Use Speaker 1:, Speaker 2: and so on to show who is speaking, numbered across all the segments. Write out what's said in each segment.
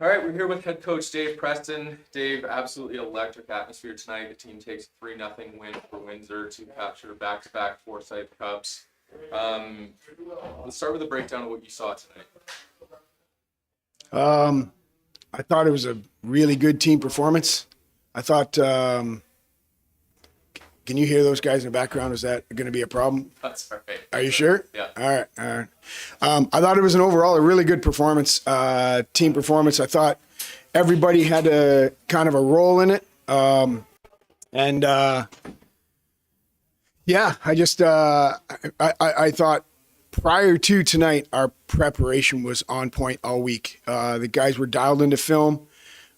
Speaker 1: All right, we're here with head coach Dave Preston. Dave, absolutely electric atmosphere tonight. The team takes a 3-0 win for Windsor to capture back-to-back Forsyth Cups. Let's start with a breakdown of what you saw tonight.
Speaker 2: I thought it was a really good team performance. I thought, can you hear those guys in the background? Is that going to be a problem?
Speaker 1: That's all right.
Speaker 2: Are you sure?
Speaker 1: Yeah.
Speaker 2: All right. I thought it was a really good performance, team performance. I thought everybody had a kind of a role in it. I thought prior to tonight, our preparation was on point all week. The guys were dialed into film.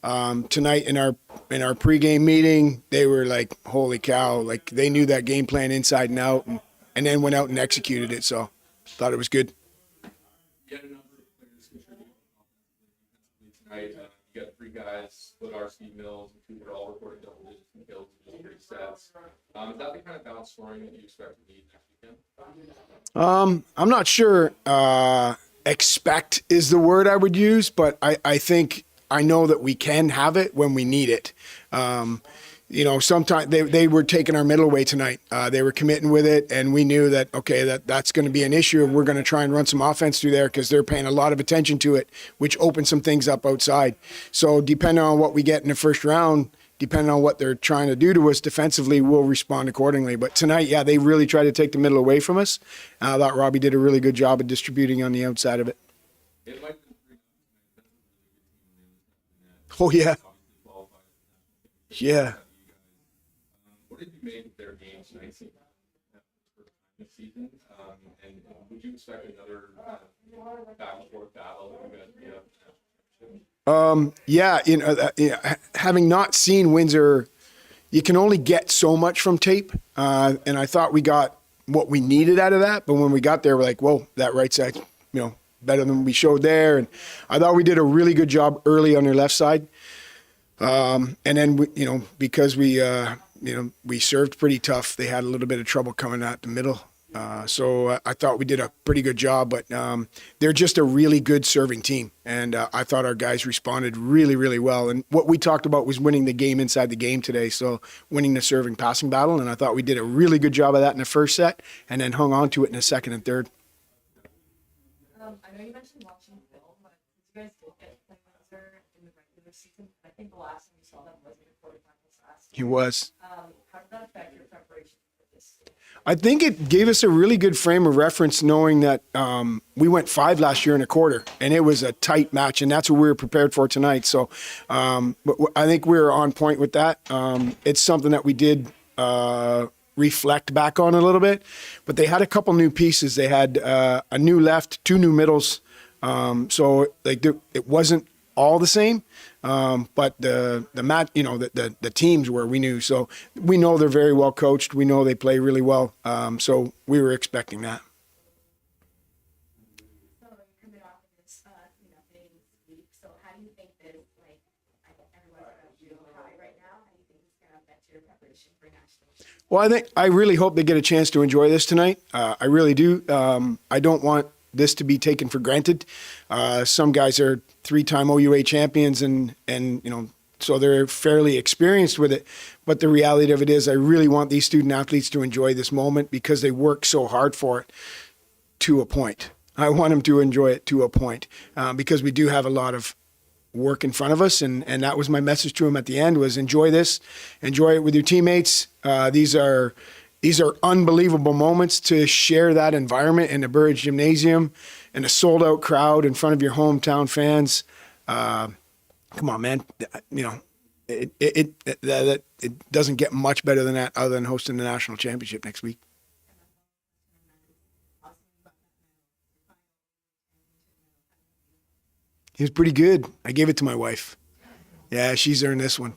Speaker 2: Tonight in our pregame meeting, they were like, holy cow, like they knew that game plan inside and out and then went out and executed it. So thought it was good.
Speaker 1: You had a number of players contributing tonight. You got 3 guys, Wlodarski, Mills, and 2 were all recording double digits in kills, which is pretty stats. Is that the kind of balance scoring that you expect to need next weekend?
Speaker 2: I'm not sure expect is the word I would use, but I think I know that we can have it when we need it. Sometimes they were taking our middle away tonight. They were committing with it, and we knew that, okay, that's going to be an issue, and we're going to try and run some offense through there because they're paying a lot of attention to it, which opens some things up outside. So depending on what we get in the first round, depending on what they're trying to do to us defensively, we'll respond accordingly. But tonight, yeah, they really tried to take the middle away from us. I thought Robbie did a really good job of distributing on the outside of it. Oh, yeah. Yeah.
Speaker 1: What did you make of their game tonight this season? And would you expect another back and forth battle that you guys
Speaker 2: having not seen Windsor, you can only get so much from tape. And I thought we got what we needed out of that. But when we got there, we're like, whoa, that right side, better than we showed there. And I thought we did a really good job early on their left side. And then, because we served pretty tough, they had a little bit of trouble coming out the middle. So I thought we did a pretty good job, but they're just a really good serving team. And I thought our guys responded really, really well. And what we talked about was winning the game inside the game today. So winning the serving passing battle. And I thought we did a really good job of that in the first set and then hung on to it in the second and third.
Speaker 3: I know you mentioned watching film, but you guys did get play Windsor in the regular season. I think the last time you saw them was in the quarterfinals last year.
Speaker 2: He was.
Speaker 3: How did that affect your preparation for this?
Speaker 2: I think it gave us a really good frame of reference knowing that we went 5 last year in a quarter, and it was a tight match, and that's what we were prepared for tonight. So but I think we were on point with that. It's something that we did reflect back on a little bit, but they had a couple new pieces. They had a new left, 2 new middles. So it wasn't all the same, but the teams were, we knew. So we know they're very well coached. We know they play really well. So we were expecting that.
Speaker 3: So you're coming off of this, big week. So how do you think that, I think everyone's going to feel high right now. How do you think it's going to affect your preparation for nationals?
Speaker 2: Well, I really hope they get a chance to enjoy this tonight. I really do. I don't want this to be taken for granted. Some guys are 3-time OUA champions and so they're fairly experienced with it. But the reality of it is I really want these student athletes to enjoy this moment because they work so hard for it to a point. I want them to enjoy it to a point because we do have a lot of work in front of us. And that was my message to them at the end was enjoy this, enjoy it with your teammates. These are unbelievable moments to share that environment in the Burridge Gymnasium and a sold-out crowd in front of your hometown fans. Come on, man. It doesn't get much better than that other than hosting the national championship next week. He was pretty good. I gave it to my wife. Yeah, she's earned this one.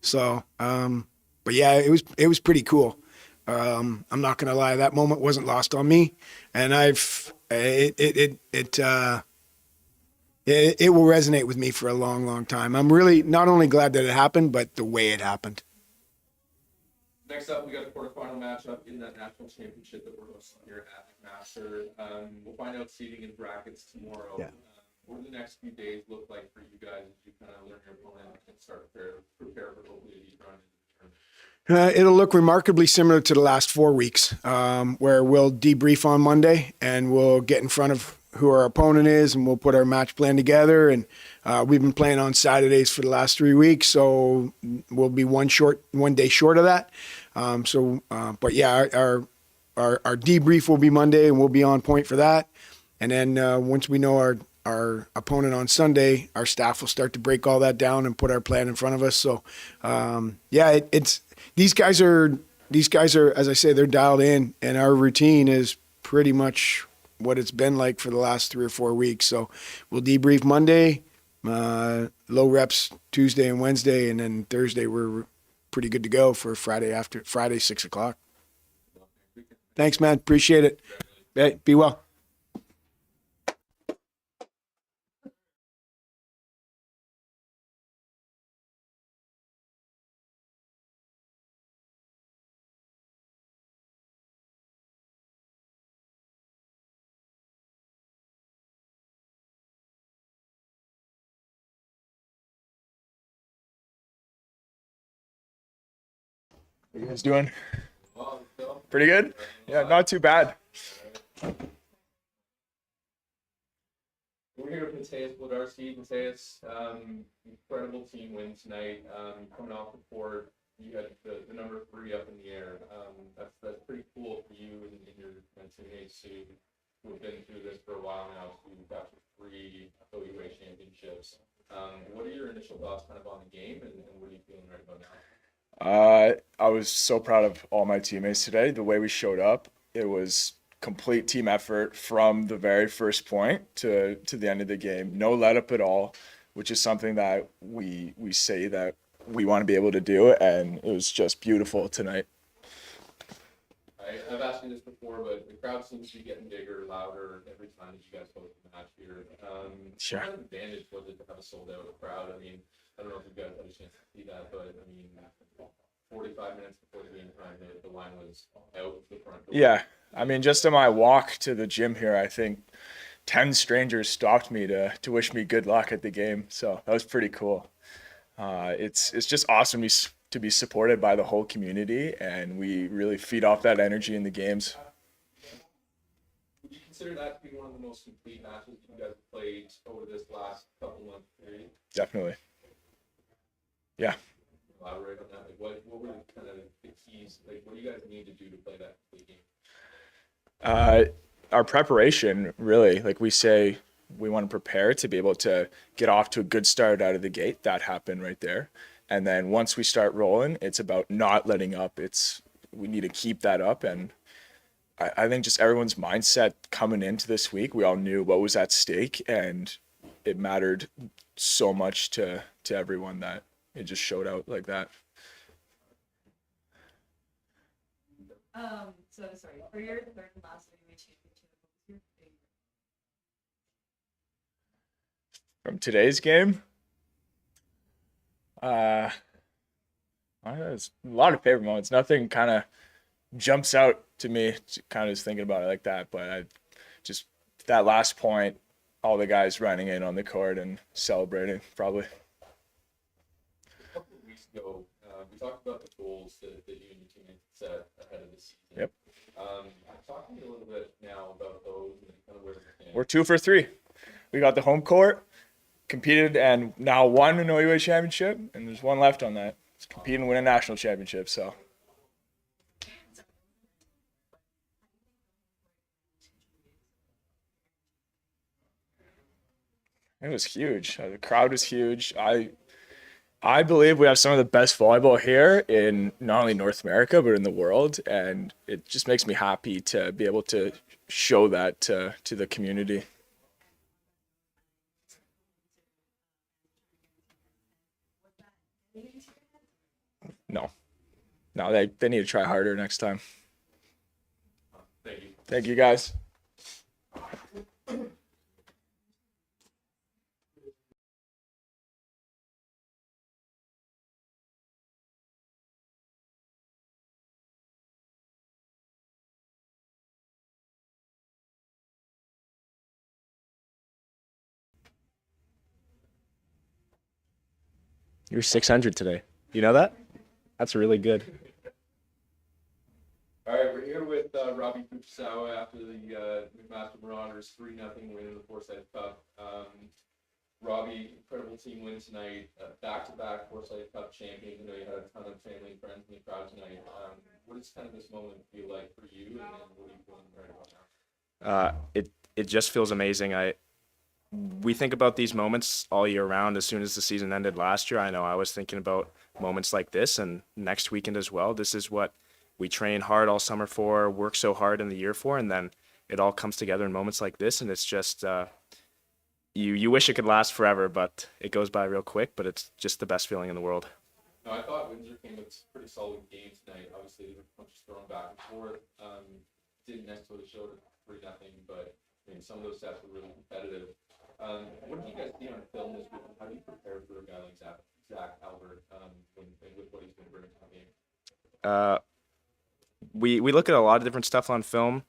Speaker 2: So, but yeah, it was pretty cool. I'm not gonna lie, that moment wasn't lost on me, and it will resonate with me for a long, long time. I'm really not only glad that it happened, but the way it happened.
Speaker 1: Next up, we got a quarterfinal matchup in that national championship that we're hosting here at McMaster. We'll find out seeding in brackets tomorrow.
Speaker 2: Yeah.
Speaker 1: What do the next few days look like for you guys as you kind of learn your opponent and start to prepare for hopefully a deep run into the tournament?
Speaker 2: It'll look remarkably similar to the last 4 weeks, where we'll debrief on Monday and we'll get in front of who our opponent is and we'll put our match plan together. And we've been playing on Saturdays for the last 3 weeks, so we'll be one day short of that. But yeah, our debrief will be Monday and we'll be on point for that. And then once we know our opponent on Sunday, our staff will start to break all that down and put our plan in front of us. So it's these guys are, as I say, they're dialed in, and our routine is pretty much what it's been like for the last 3 or 4 weeks. So we'll debrief Monday, low reps Tuesday and Wednesday, and then Thursday we're pretty good to go for Friday 6 o'clock. Thanks, man. Appreciate it. Hey, be well.
Speaker 4: What are you guys doing? Pretty good? Yeah, not too bad.
Speaker 1: We're here with Mateusz Wlodarski. Mateusz, incredible team win tonight. Coming off the court, you had the number 3 up in the air. That's pretty cool for you and your teammates who have been through this for a while now. You've got 3 OUA championships. What are your initial thoughts kind of on the game, and what are you feeling right about now?
Speaker 4: I was so proud of all my teammates today. The way we showed up, it was complete team effort from the very first point to the end of the game. No let up at all, which is something that we say that we want to be able to do, and it was just beautiful tonight.
Speaker 1: I've asked you this before, but the crowd seems to be getting bigger, louder every time that you guys host a match here.
Speaker 4: Sure.
Speaker 1: What kind of advantage was it to have a sold-out crowd? I mean, I don't know if you guys had a chance to see that, but I mean, 45 minutes before the game time, the line was out the front door.
Speaker 4: Yeah, I mean, just on my walk to the gym here, I think 10 strangers stopped me to wish me good luck at the game. So that was pretty cool. It's just awesome to be supported by the whole community, and we really feed off that energy in the games.
Speaker 1: Would you consider that to be one of the most complete matches you guys have played over this last couple month period?
Speaker 4: Definitely. Yeah.
Speaker 1: Elaborate on that. Like, what were kind of the keys? Like, what do you guys need to do to play that complete game?
Speaker 4: Our preparation, really, like we say, we want to prepare to be able to get off to a good start out of the gate. That happened right there. And then once we start rolling, it's about not letting up. We need to keep that up. And I think just everyone's mindset coming into this week, we all knew what was at stake, and it mattered so much to everyone that it just showed out like that.
Speaker 3: Sorry, for your third and last OUA championship, what was your favorite?
Speaker 4: From today's game, there's a lot of favorite moments. Nothing kind of jumps out to me, kind of just thinking about it like that. But I just, that last point, all the guys running in on the court and celebrating, probably.
Speaker 1: A couple of weeks ago, we talked about the goals that you and your teammates set ahead of the season.
Speaker 4: Yep.
Speaker 1: Talk to me a little bit now about those and kind of where they stand.
Speaker 4: We're 2 for 3. We got the home court, competed, and now won an OUA championship, and there's one left on that. It's compete and win a national championship. So. It was huge. The crowd was huge. I believe we have some of the best volleyball here in not only North America, but in the world. And it just makes me happy to be able to show that to the community. No, they need to try harder next time.
Speaker 1: Thank you.
Speaker 4: Thank you, guys.
Speaker 5: You're 600 today. You know that? That's really good.
Speaker 1: All right, we're here with Robbie Fujisawa after the McMaster Marauders 3-0 win in the Forsyth Cup. Robbie, incredible team win tonight. Back-to-back Forsyth Cup champions. I know you had a ton of family and friends in the crowd tonight. What does kind of this moment feel like for you, and what are you feeling right about now?
Speaker 5: It just feels amazing. We think about these moments all year round. As soon as the season ended last year, I know I was thinking about moments like this, and next weekend as well. This is what we train hard all summer for, work so hard in the year for, and then it all comes together in moments like this, and it's just you wish it could last forever, but it goes by real quick. But it's just the best feeling in the world.
Speaker 1: No, I thought Windsor came with a pretty solid game tonight. Obviously, there were punches thrown back and forth. Didn't necessarily show it 3-0, but I mean, some of those sets were really competitive. What did you guys see on film this week? How do you prepare for a guy like Zach Albert with what he's been bringing to the game?
Speaker 5: We look at a lot of different stuff on film.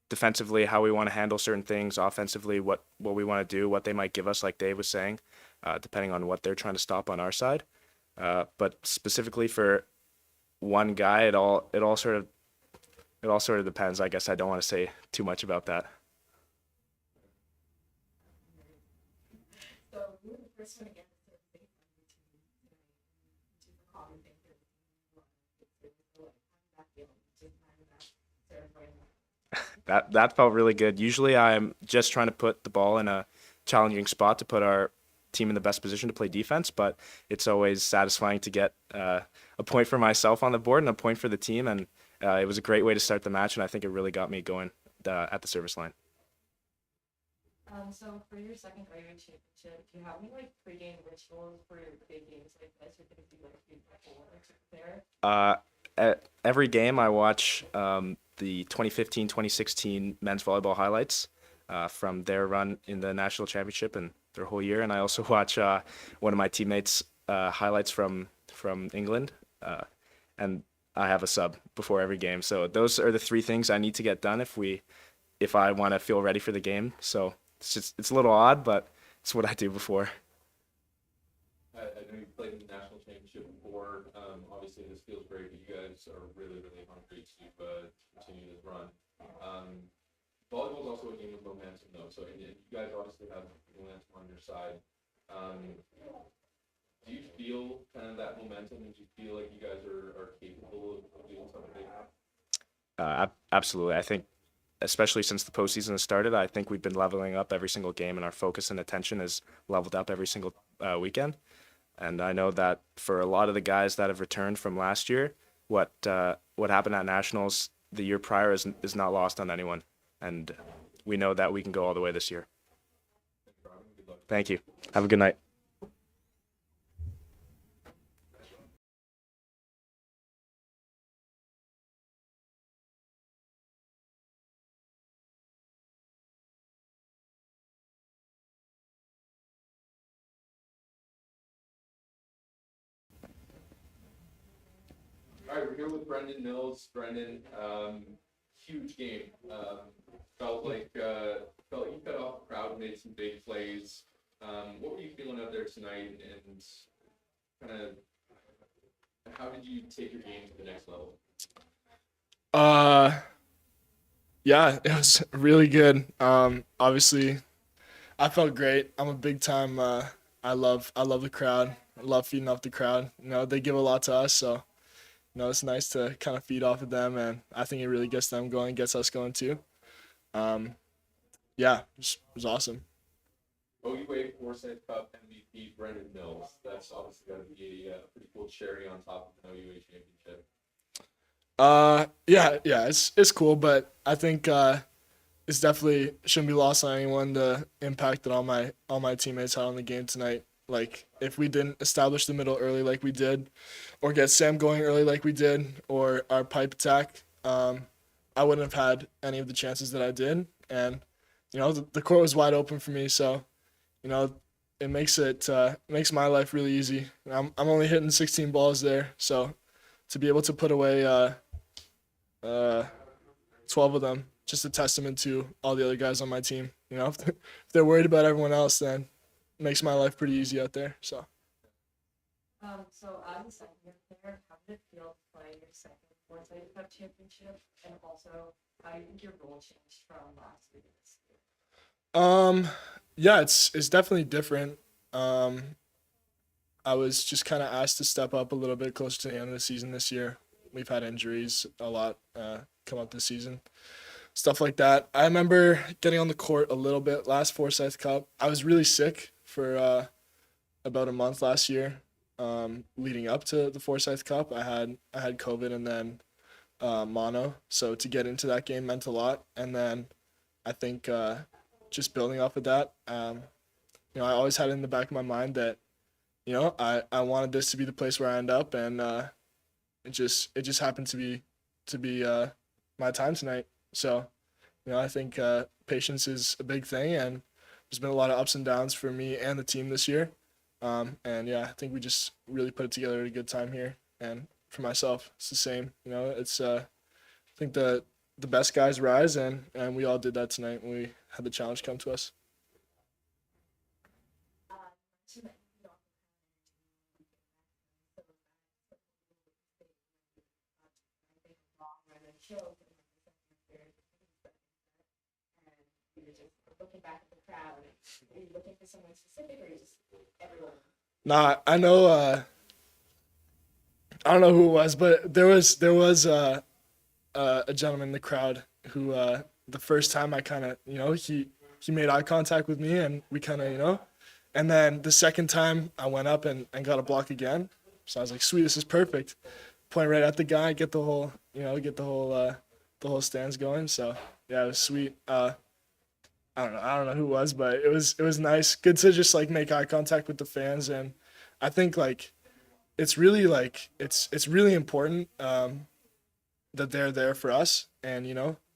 Speaker 5: Defensively, how we want to handle certain things. Offensively, what we want to do, what they might give us, like Dave was saying, depending on what they're trying to stop on our side. But specifically for one guy, it all sort of depends. I guess I don't want to say too much about that.
Speaker 3: So you were the first one against the big one tonight, which is a common thing for
Speaker 5: That felt really good. Usually I'm just trying to put the ball in a challenging spot to put our team in the best position to play defense, but it's always satisfying to get a point for myself on the board and a point for the team, and it was a great way to start the match, and I think it really got me going at the service line.
Speaker 6: So for your second OUA championship, do you have any like pregame rituals for big games like this, or things you like to do before to prepare?
Speaker 5: Every game I watch the 2015-2016 men's volleyball highlights from their run in the national championship and their whole year, and I also watch one of my teammates' highlights from England, and I have a sub before every game. So those are the three things I need to get done if I want to feel ready for the game. So it's a little odd, but it's what I do before.
Speaker 1: I know you played in the national championship before. Obviously, this feels great, but you guys are really, really hungry to continue this run. Volleyball is also a game of momentum, though. So, and you guys obviously have momentum on your side. Do you feel kind of that momentum? Do you feel like you guys are capable of doing something big?
Speaker 5: Absolutely. I think, especially since the postseason has started, I think we've been leveling up every single game, and our focus and attention has leveled up every single weekend. And I know that for a lot of the guys that have returned from last year, what happened at Nationals the year prior is not lost on anyone. And we know that we can go all the way this year. Thank you. Have a good night.
Speaker 1: All right, we're here with Brendan Mills. Brendan, huge game. Felt like you cut off the crowd, made some big plays. What were you feeling out there tonight, and kind of how did you take your game to the next level?
Speaker 7: Yeah, it was really good. Obviously, I felt great. I'm a big time. I love the crowd. I love feeding off the crowd. You know, they give a lot to us, so you know it's nice to kind of feed off of them, and I think it really gets them going, gets us going too. Yeah, it was awesome.
Speaker 1: OUA Forsyth Cup MVP Brendan Mills. That's obviously got to be a pretty cool cherry on top of an OUA championship.
Speaker 7: Yeah, it's cool, but I think it's definitely shouldn't be lost on anyone the impact that all my teammates had on the game tonight. Like if we didn't establish the middle early like we did, or get Sam going early like we did, or our pipe attack, I wouldn't have had any of the chances that I did. And you know the court was wide open for me, so you know it makes my life really easy. I'm only hitting 16 balls there, so to be able to put away 12 of them, just a testament to all the other guys on my team. You know, if they're worried about everyone else, then it makes my life pretty easy out there. So.
Speaker 6: So as a second year player, how did it feel to play your second Forsyth Cup championship? And also, how do you think your role changed from last year to this year?
Speaker 7: Yeah, it's definitely different. I was just kind of asked to step up a little bit closer to the end of the season this year. We've had injuries a lot come up this season, stuff like that. I remember getting on the court a little bit last Forsyth Cup. I was really sick for about a month last year, leading up to the Forsyth Cup. I had COVID and then mono, so to get into that game meant a lot. And then I think just building off of that, I always had it in the back of my mind that I wanted this to be the place where I end up, and it just happened to be my time tonight. So I think patience is a big thing, and there's been a lot of ups and downs for me and the team this year. And yeah, I think we just really put it together at a good time here. And for myself, it's the same. It's I think the best guys rise, and we all did that tonight when we had the challenge come to us.
Speaker 3: To that you also have an I think long run and shows in like the second period and you're just looking back at the crowd. Are you looking for someone specific or just everyone?
Speaker 7: Nah, I know. I don't know who it was, but there was a gentleman in the crowd who the first time I kind of he made eye contact with me, and we kind of and then the second time I went up and got a block again. So I was like, sweet, this is perfect. Point right at the guy, get the whole the whole stands going. So yeah, it was sweet. I don't know who it was, but it was nice. Good to just like make eye contact with the fans, and I think like it's really it's really important that they're there for us, and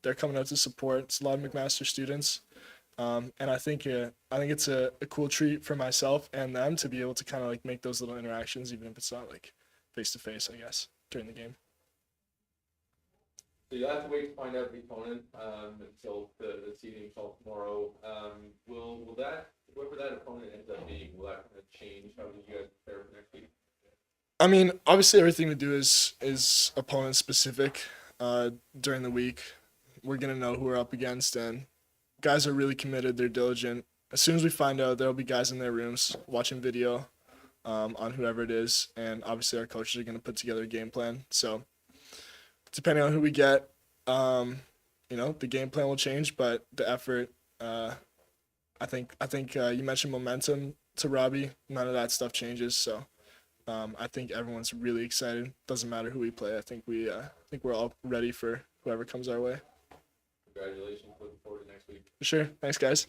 Speaker 7: they're coming out to support. It's a lot of McMaster students. And I think it's a cool treat for myself and them to be able to kind of like make those little interactions, even if it's not like face to face, I guess, during the game.
Speaker 1: So you'll have to wait to find out the opponent until the seeding until tomorrow. Will that whoever that opponent ends up being, will that kind of change how you guys prepare for next week?
Speaker 7: I mean, obviously everything we do is opponent specific. During the week, we're gonna know who we're up against, and guys are really committed. They're diligent. As soon as we find out, there'll be guys in their rooms watching video on whoever it is, and obviously our coaches are going to put together a game plan. So depending on who we get, the game plan will change, but the effort, I think you mentioned momentum to Robbie. None of that stuff changes. So I think everyone's really excited. Doesn't matter who we play. I think we're all ready for whoever comes our way.
Speaker 1: Congratulations. Looking forward to next week.
Speaker 7: For sure. Thanks, guys.